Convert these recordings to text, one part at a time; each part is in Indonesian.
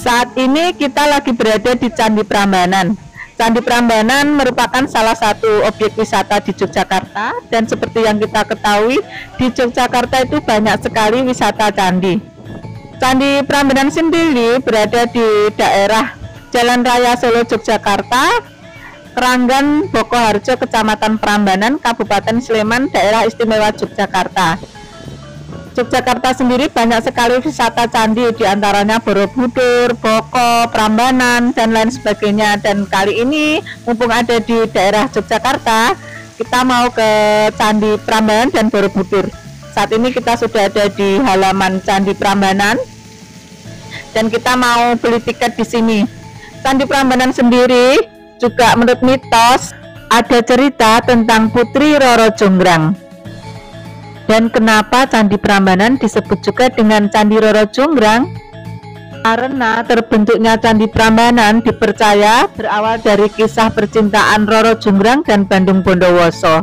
Saat ini kita lagi berada di Candi Prambanan. Candi Prambanan merupakan salah satu objek wisata di Yogyakarta, dan seperti yang kita ketahui, di Yogyakarta itu banyak sekali wisata candi. Candi Prambanan sendiri berada di daerah Jalan Raya Solo Yogyakarta, Keranggan Bokoharjo, Kecamatan Prambanan, Kabupaten Sleman, Daerah Istimewa Yogyakarta. Yogyakarta sendiri banyak sekali wisata candi, diantaranya Borobudur, Boko, Prambanan, dan lain sebagainya. Dan kali ini mumpung ada di daerah Yogyakarta, kita mau ke Candi Prambanan dan Borobudur. Saat ini kita sudah ada di halaman Candi Prambanan dan kita mau beli tiket di sini. Candi Prambanan sendiri juga menurut mitos ada cerita tentang Putri Roro Jonggrang. Dan kenapa Candi Prambanan disebut juga dengan Candi Roro Jonggrang? Karena terbentuknya Candi Prambanan dipercaya berawal dari kisah percintaan Roro Jonggrang dan Bandung Bondowoso.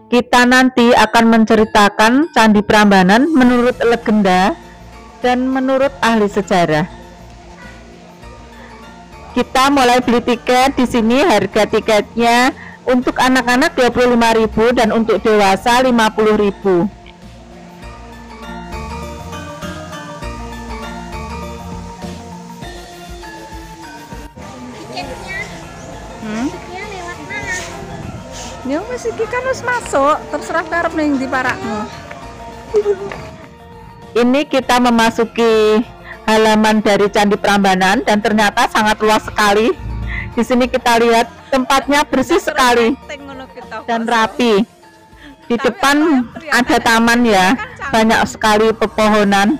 Kita nanti akan menceritakan Candi Prambanan menurut legenda dan menurut ahli sejarah. Kita mulai beli tiket di sini. Harga tiketnya untuk anak-anak 25.000 dan untuk dewasa 50.000. Tiketnya lewat mana? Ya wis iki kan wis masuk, terserah karep ning ndi parakmu. Ini kita memasuki halaman dari Candi Prambanan dan ternyata sangat luas sekali. Di sini kita lihat tempatnya bersih sekali dan rapi. Di depan ada taman ya, banyak sekali pepohonan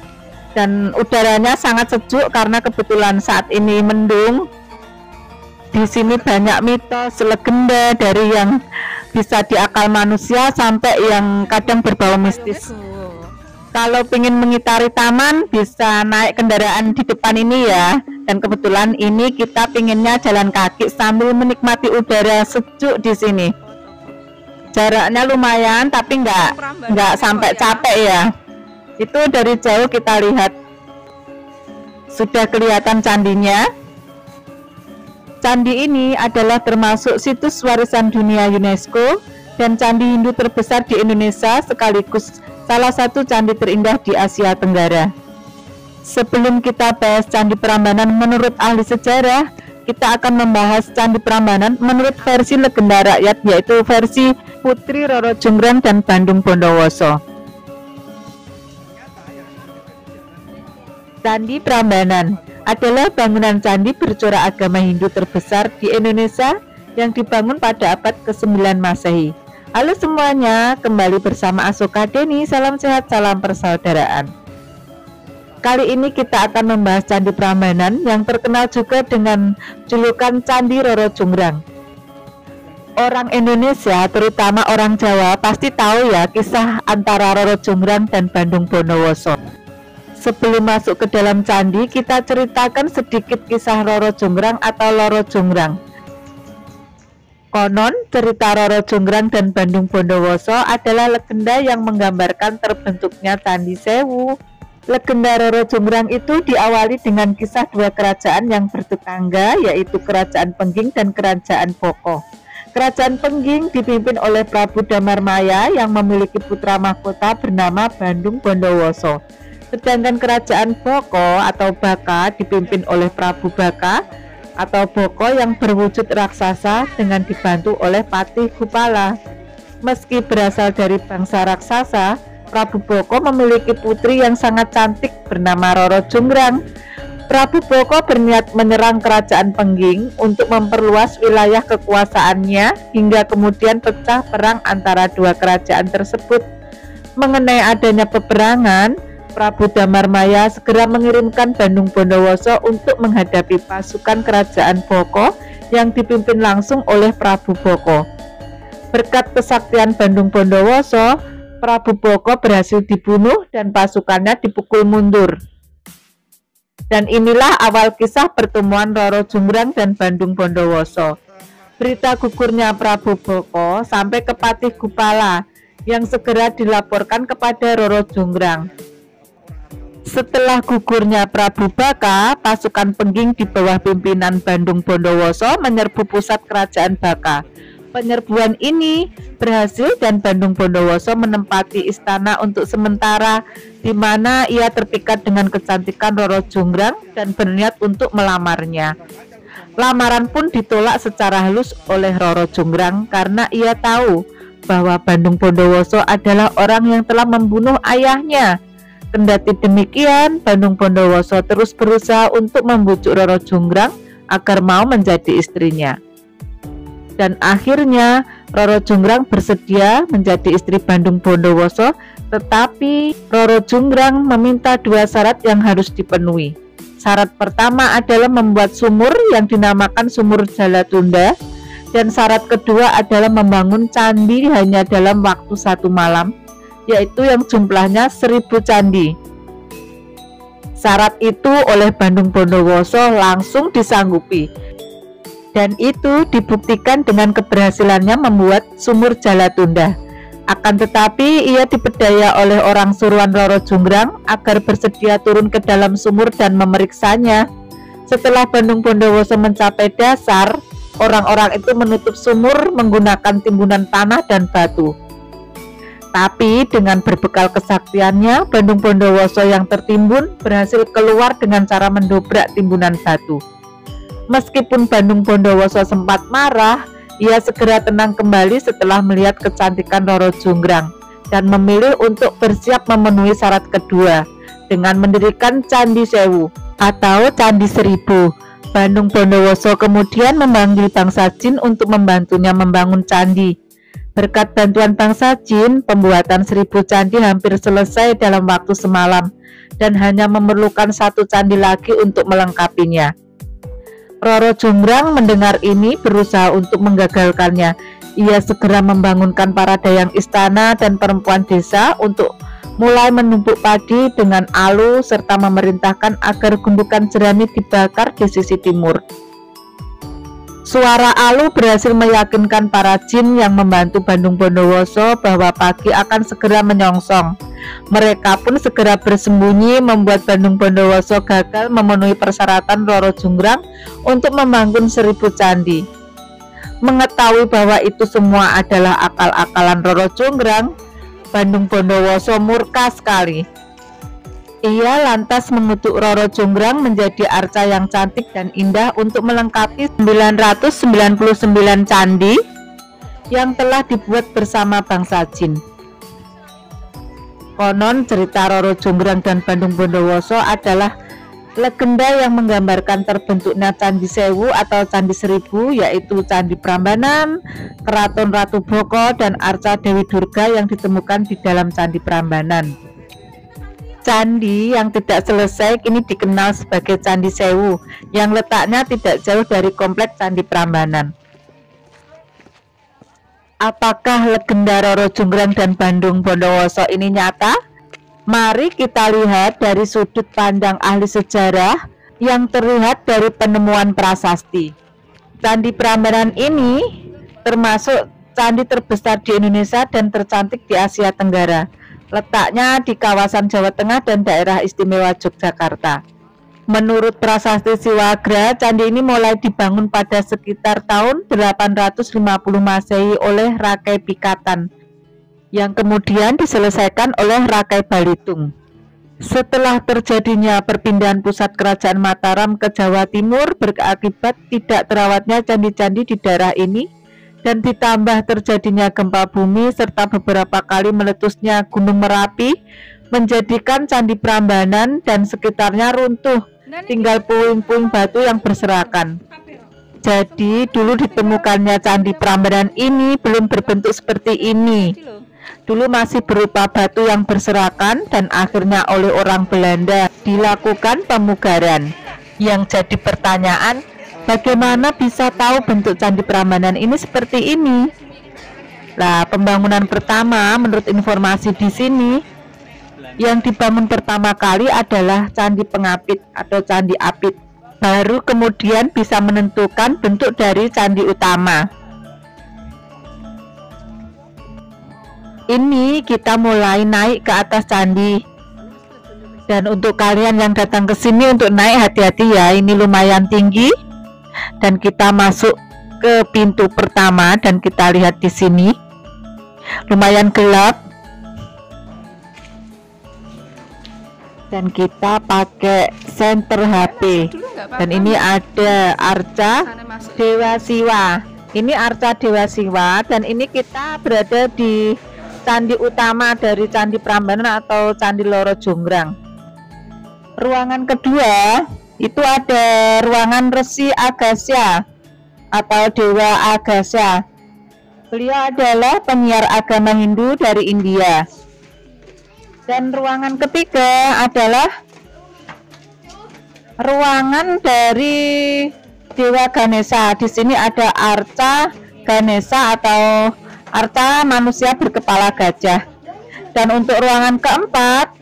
dan udaranya sangat sejuk karena kebetulan saat ini mendung. Di sini banyak mitos, legenda dari yang bisa diakal manusia sampai yang kadang berbau mistis. Kalau ingin mengitari taman bisa naik kendaraan di depan ini ya. Dan kebetulan ini kita pinginnya jalan kaki sambil menikmati udara sejuk di sini. Jaraknya lumayan tapi nggak sampai capek ya. Itu dari jauh kita lihat sudah kelihatan candinya. Candi ini adalah termasuk situs warisan dunia UNESCO dan candi Hindu terbesar di Indonesia sekaligus salah satu candi terindah di Asia Tenggara. Sebelum kita bahas Candi Prambanan menurut ahli sejarah, kita akan membahas Candi Prambanan menurut versi legenda rakyat, yaitu versi Putri Roro Jonggrang dan Bandung Bondowoso. Candi Prambanan adalah bangunan candi bercorak agama Hindu terbesar di Indonesia yang dibangun pada abad ke-9 Masehi. Halo semuanya, kembali bersama Asoka Deni. Salam sehat, salam persaudaraan. Kali ini kita akan membahas Candi Prambanan yang terkenal juga dengan julukan Candi Roro Jonggrang. Orang Indonesia, terutama orang Jawa, pasti tahu ya kisah antara Roro Jonggrang dan Bandung Bondowoso. Sebelum masuk ke dalam candi, kita ceritakan sedikit kisah Roro Jonggrang atau Loro Jonggrang. Konon, cerita Roro Jonggrang dan Bandung Bondowoso adalah legenda yang menggambarkan terbentuknya Candi Sewu. Legenda Roro Jonggrang itu diawali dengan kisah dua kerajaan yang bertetangga, yaitu Kerajaan Pengging dan Kerajaan Boko. Kerajaan Pengging dipimpin oleh Prabu Damarmaya yang memiliki putra mahkota bernama Bandung Bondowoso. Sedangkan Kerajaan Boko atau Baka dipimpin oleh Prabu Baka atau Boko yang berwujud raksasa dengan dibantu oleh Patih Kupala. Meski berasal dari bangsa raksasa, Prabu Boko memiliki putri yang sangat cantik bernama Roro Jonggrang. Prabu Boko berniat menyerang Kerajaan Pengging untuk memperluas wilayah kekuasaannya hingga kemudian pecah perang antara dua kerajaan tersebut. Mengenai adanya peperangan, Prabu Damarmaya segera mengirimkan Bandung Bondowoso untuk menghadapi pasukan Kerajaan Boko yang dipimpin langsung oleh Prabu Boko. Berkat kesaktian Bandung Bondowoso, Prabu Boko berhasil dibunuh dan pasukannya dipukul mundur. Dan inilah awal kisah pertemuan Roro Jonggrang dan Bandung Bondowoso. Berita gugurnya Prabu Boko sampai ke Patih Kupala yang segera dilaporkan kepada Roro Jonggrang. Setelah gugurnya Prabu Baka, pasukan Pengging di bawah pimpinan Bandung Bondowoso menyerbu pusat kerajaan Baka. Penyerbuan ini berhasil dan Bandung Bondowoso menempati istana untuk sementara, di mana ia terpikat dengan kecantikan Roro Jonggrang dan berniat untuk melamarnya. Lamaran pun ditolak secara halus oleh Roro Jonggrang karena ia tahu bahwa Bandung Bondowoso adalah orang yang telah membunuh ayahnya. Kendati demikian, Bandung Bondowoso terus berusaha untuk membujuk Roro Jonggrang agar mau menjadi istrinya. Dan akhirnya Roro Jonggrang bersedia menjadi istri Bandung Bondowoso, tetapi Roro Jonggrang meminta 2 syarat yang harus dipenuhi. Syarat pertama adalah membuat sumur yang dinamakan Sumur Jalatunda, dan syarat kedua adalah membangun candi hanya dalam waktu 1 malam, yaitu yang jumlahnya 1000 candi. Syarat itu oleh Bandung Bondowoso langsung disanggupi, dan itu dibuktikan dengan keberhasilannya membuat Sumur Jalatunda. Akan tetapi ia dipedaya oleh orang suruhan Roro Jonggrang agar bersedia turun ke dalam sumur dan memeriksanya. Setelah Bandung Bondowoso mencapai dasar, orang-orang itu menutup sumur menggunakan timbunan tanah dan batu. Tapi dengan berbekal kesaktiannya, Bandung Bondowoso yang tertimbun berhasil keluar dengan cara mendobrak timbunan batu. Meskipun Bandung Bondowoso sempat marah, ia segera tenang kembali setelah melihat kecantikan Roro Jonggrang dan memilih untuk bersiap memenuhi syarat kedua dengan mendirikan Candi Sewu atau Candi 1000. Bandung Bondowoso kemudian memanggil bangsa Jin untuk membantunya membangun candi. Berkat bantuan bangsa Jin, pembuatan 1000 candi hampir selesai dalam waktu semalam dan hanya memerlukan 1 candi lagi untuk melengkapinya. Roro Jonggrang mendengar ini berusaha untuk menggagalkannya. Ia segera membangunkan para dayang istana dan perempuan desa untuk mulai menumbuk padi dengan alu serta memerintahkan agar gundukan jerami dibakar di sisi timur. Suara alu berhasil meyakinkan para jin yang membantu Bandung Bondowoso bahwa pagi akan segera menyongsong. Mereka pun segera bersembunyi, membuat Bandung Bondowoso gagal memenuhi persyaratan Roro Jonggrang untuk membangun 1000 candi. Mengetahui bahwa itu semua adalah akal-akalan Roro Jonggrang, Bandung Bondowoso murka sekali. Ia lantas mengutuk Roro Jonggrang menjadi arca yang cantik dan indah untuk melengkapi 999 candi yang telah dibuat bersama bangsa Jin. Konon cerita Roro Jonggrang dan Bandung Bondowoso adalah legenda yang menggambarkan terbentuknya Candi Sewu atau Candi 1000, yaitu Candi Prambanan, Keraton Ratu Boko, dan arca Dewi Durga yang ditemukan di dalam Candi Prambanan. Candi yang tidak selesai kini dikenal sebagai Candi Sewu yang letaknya tidak jauh dari kompleks Candi Prambanan. Apakah legenda Roro Jonggrang dan Bandung Bondowoso ini nyata? Mari kita lihat dari sudut pandang ahli sejarah yang terlihat dari penemuan prasasti. Candi Prambanan ini termasuk candi terbesar di Indonesia dan tercantik di Asia Tenggara. Letaknya di kawasan Jawa Tengah dan daerah istimewa Yogyakarta. Menurut prasasti Siwagra, candi ini mulai dibangun pada sekitar tahun 850 Masehi oleh Rakai Pikatan, yang kemudian diselesaikan oleh Rakai Balitung. Setelah terjadinya perpindahan pusat kerajaan Mataram ke Jawa Timur berakibat tidak terawatnya candi-candi di daerah ini, dan ditambah terjadinya gempa bumi serta beberapa kali meletusnya Gunung Merapi, menjadikan Candi Prambanan dan sekitarnya runtuh, tinggal puing-puing batu yang berserakan. Jadi dulu ditemukannya Candi Prambanan ini belum berbentuk seperti ini. Dulu masih berupa batu yang berserakan dan akhirnya oleh orang Belanda dilakukan pemugaran. Yang jadi pertanyaan, bagaimana bisa tahu bentuk Candi Prambanan ini seperti ini? Nah, pembangunan pertama menurut informasi di sini yang dibangun pertama kali adalah Candi Pengapit atau Candi Apit. Baru kemudian bisa menentukan bentuk dari candi utama. Ini kita mulai naik ke atas candi. Dan untuk kalian yang datang ke sini untuk naik, hati-hati ya, ini lumayan tinggi. Dan kita masuk ke pintu pertama dan kita lihat di sini lumayan gelap. Dan kita pakai senter HP. Dan ini ada arca Dewa Siwa. Ini arca Dewa Siwa, dan ini kita berada di candi utama dari Candi Prambanan atau Candi Loro Jonggrang. Ruangan kedua itu ada ruangan Resi Agastya atau Dewa Agastya. Beliau adalah penyiar agama Hindu dari India. Dan ruangan ketiga adalah ruangan dari Dewa Ganesha. Di sini ada arca Ganesha atau arca manusia berkepala gajah. Dan untuk ruangan keempat,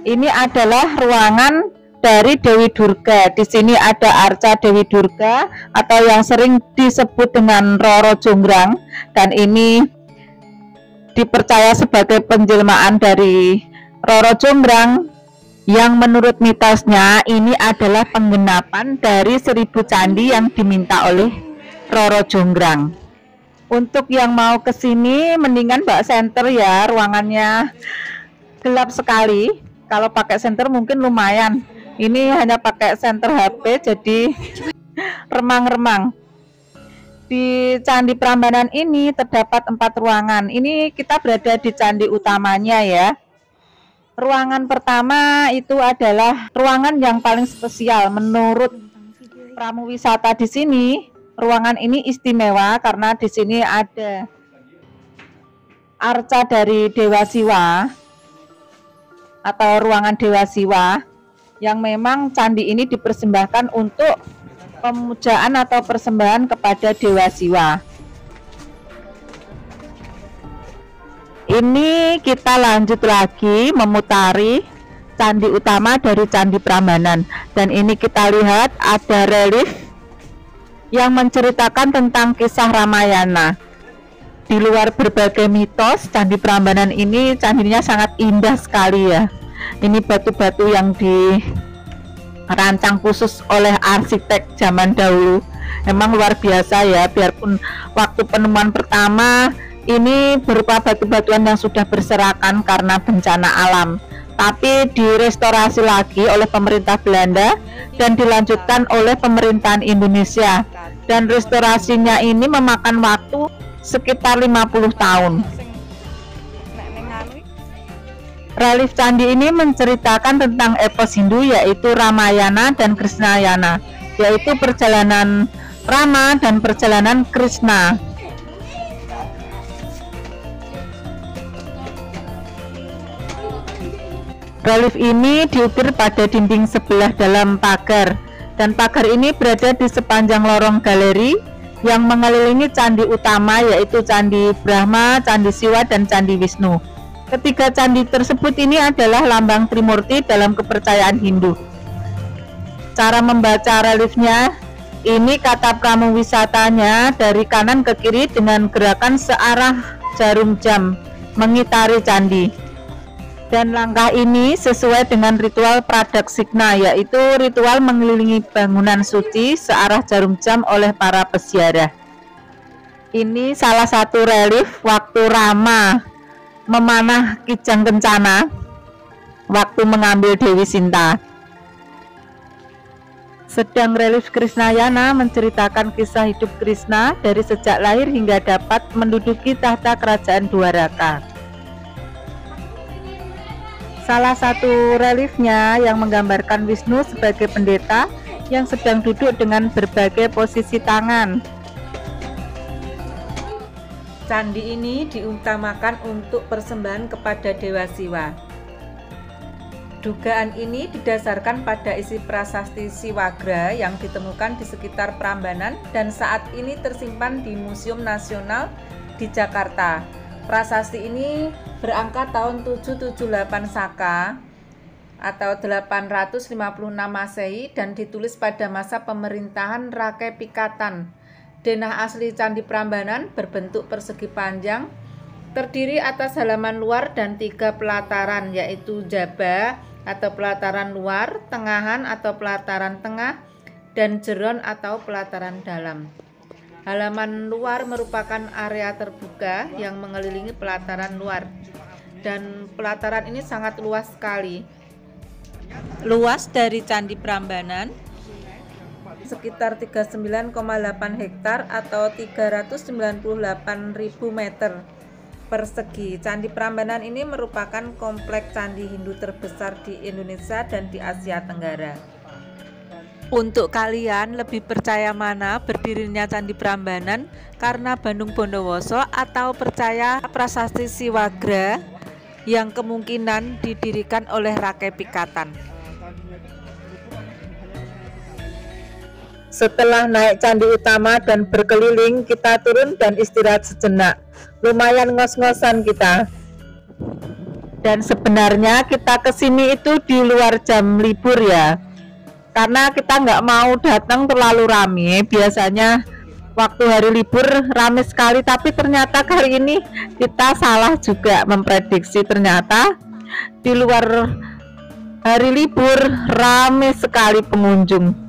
ini adalah ruangan dari Dewi Durga. Di sini ada arca Dewi Durga atau yang sering disebut dengan Roro Jonggrang, dan ini dipercaya sebagai penjelmaan dari Roro Jonggrang yang menurut mitosnya ini adalah penggenapan dari 1000 candi yang diminta oleh Roro Jonggrang. Untuk yang mau ke sini mendingan bawa senter ya, ruangannya gelap sekali. Kalau pakai senter mungkin lumayan. Ini hanya pakai senter HP jadi remang-remang. Di Candi Prambanan ini terdapat 4 ruangan. Ini kita berada di candi utamanya ya. Ruangan pertama itu adalah ruangan yang paling spesial menurut pramu wisata di sini. Ruangan ini istimewa karena di sini ada arca dari Dewa Siwa atau ruangan Dewa Siwa, yang memang candi ini dipersembahkan untuk pemujaan atau persembahan kepada Dewa Siwa. Ini kita lanjut lagi memutari candi utama dari Candi Prambanan, dan ini kita lihat ada relief yang menceritakan tentang kisah Ramayana. Di luar berbagai mitos, Candi Prambanan ini candinya sangat indah sekali ya. Ini batu-batu yang dirancang khusus oleh arsitek zaman dahulu. Memang luar biasa ya, biarpun waktu penemuan pertama ini berupa batu-batuan yang sudah berserakan karena bencana alam, tapi direstorasi lagi oleh pemerintah Belanda dan dilanjutkan oleh pemerintahan Indonesia. Dan restorasinya ini memakan waktu sekitar 50 tahun. Relief candi ini menceritakan tentang epos Hindu yaitu Ramayana dan Krishnayana, yaitu perjalanan Rama dan perjalanan Krishna. Relief ini diukir pada dinding sebelah dalam pagar, dan pagar ini berada di sepanjang lorong galeri yang mengelilingi candi utama yaitu Candi Brahma, Candi Siwa, dan Candi Wisnu. Ketiga candi tersebut ini adalah lambang Trimurti dalam kepercayaan Hindu. Cara membaca reliefnya, ini kata pramu wisatanya dari kanan ke kiri dengan gerakan searah jarum jam mengitari candi. Dan langkah ini sesuai dengan ritual Pradakshina, yaitu ritual mengelilingi bangunan suci searah jarum jam oleh para peziarah. Ini salah satu relief waktu Rama memanah Kijang Kencana waktu mengambil Dewi Sinta. Sedang relief Krishnayana menceritakan kisah hidup Krishna dari sejak lahir hingga dapat menduduki tahta kerajaan Dwaraka. Salah satu reliefnya yang menggambarkan Wisnu sebagai pendeta yang sedang duduk dengan berbagai posisi tangan. Candi ini diutamakan untuk persembahan kepada Dewa Siwa. Dugaan ini didasarkan pada isi prasasti Siwagra yang ditemukan di sekitar Prambanan dan saat ini tersimpan di Museum Nasional di Jakarta. Prasasti ini berangka tahun 778 Saka atau 856 Masehi dan ditulis pada masa pemerintahan Rakai Pikatan. Denah asli Candi Prambanan berbentuk persegi panjang, terdiri atas halaman luar dan 3 pelataran yaitu jaba, atau pelataran luar, tengahan atau pelataran tengah, dan jeron atau pelataran dalam. Halaman luar merupakan area terbuka yang mengelilingi pelataran luar, dan pelataran ini sangat luas sekali. Luas dari Candi Prambanan sekitar 39,8 hektar atau 398.000 meter persegi. Candi Prambanan ini merupakan kompleks candi Hindu terbesar di Indonesia dan di Asia Tenggara. Untuk kalian lebih percaya mana berdirinya Candi Prambanan karena Bandung Bondowoso atau percaya Prasasti Siwagra yang kemungkinan didirikan oleh Rakai Pikatan? Setelah naik candi utama dan berkeliling, kita turun dan istirahat sejenak. Lumayan ngos-ngosan kita. Dan sebenarnya kita kesini itu di luar jam libur ya, karena kita nggak mau datang terlalu rame. Biasanya waktu hari libur rame sekali, tapi ternyata kali ini kita salah juga memprediksi. Ternyata di luar hari libur rame sekali pengunjung.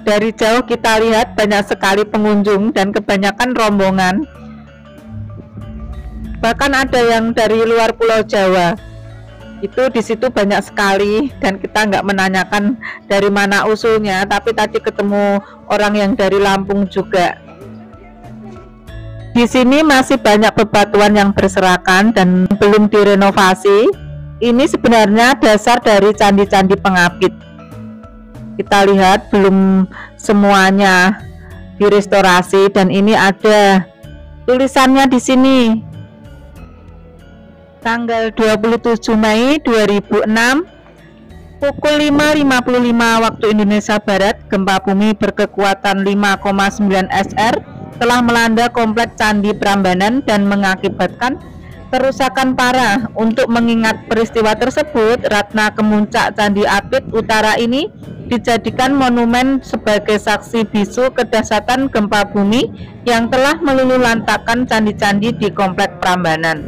Dari jauh kita lihat banyak sekali pengunjung dan kebanyakan rombongan. Bahkan ada yang dari luar Pulau Jawa. Itu di situ banyak sekali dan kita nggak menanyakan dari mana usulnya, tapi tadi ketemu orang yang dari Lampung juga. Di sini masih banyak bebatuan yang berserakan dan belum direnovasi. Ini sebenarnya dasar dari candi-candi pengapit. Kita lihat belum semuanya direstorasi dan ini ada tulisannya di sini. Tanggal 27 Mei 2006 pukul 5.55 waktu Indonesia Barat, gempa bumi berkekuatan 5,9 SR telah melanda kompleks Candi Prambanan dan mengakibatkan kerusakan parah. Untuk mengingat peristiwa tersebut, Ratna Kemuncak Candi Apit Utara ini dijadikan monumen sebagai saksi bisu kedahsyatan gempa bumi yang telah meluluhlantakkan candi-candi di kompleks Prambanan.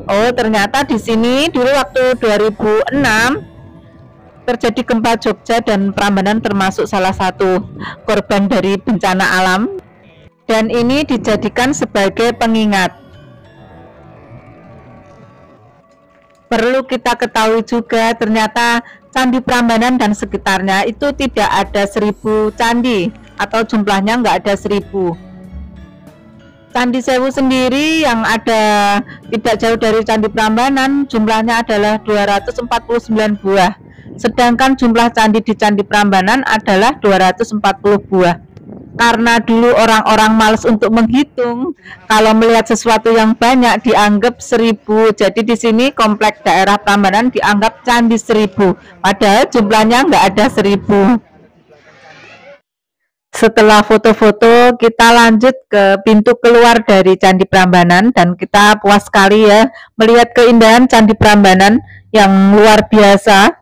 Oh, ternyata di sini dulu waktu 2006 terjadi gempa Jogja dan Prambanan termasuk salah satu korban dari bencana alam, dan ini dijadikan sebagai pengingat. Perlu kita ketahui juga, ternyata Candi Prambanan dan sekitarnya itu tidak ada 1000 candi, atau jumlahnya nggak ada 1000. Candi Sewu sendiri yang ada tidak jauh dari Candi Prambanan jumlahnya adalah 249 buah, sedangkan jumlah candi di Candi Prambanan adalah 240 buah. Karena dulu orang-orang males untuk menghitung, kalau melihat sesuatu yang banyak dianggap 1000. Jadi di sini kompleks daerah Prambanan dianggap candi 1000, padahal jumlahnya nggak ada 1000. Setelah foto-foto, kita lanjut ke pintu keluar dari Candi Prambanan dan kita puas sekali ya melihat keindahan Candi Prambanan yang luar biasa.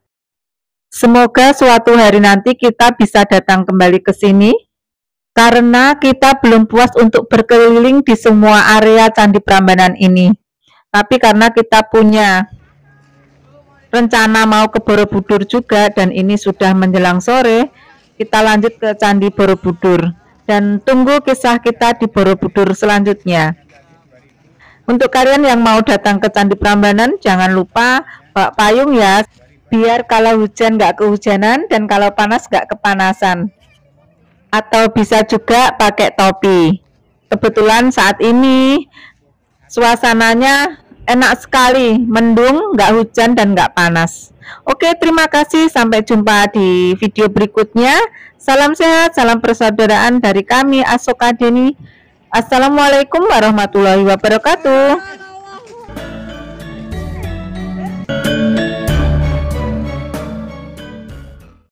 Semoga suatu hari nanti kita bisa datang kembali ke sini, karena kita belum puas untuk berkeliling di semua area Candi Prambanan ini. Tapi karena kita punya rencana mau ke Borobudur juga dan ini sudah menjelang sore, kita lanjut ke Candi Borobudur dan tunggu kisah kita di Borobudur selanjutnya. Untuk kalian yang mau datang ke Candi Prambanan, jangan lupa bawa payung ya, biar kalau hujan nggak kehujanan dan kalau panas nggak kepanasan. Atau bisa juga pakai topi. Kebetulan saat ini suasananya enak sekali, mendung, nggak hujan dan nggak panas. Oke, terima kasih, sampai jumpa di video berikutnya. Salam sehat, salam persaudaraan dari kami Asoka Deni. Assalamualaikum warahmatullahi wabarakatuh.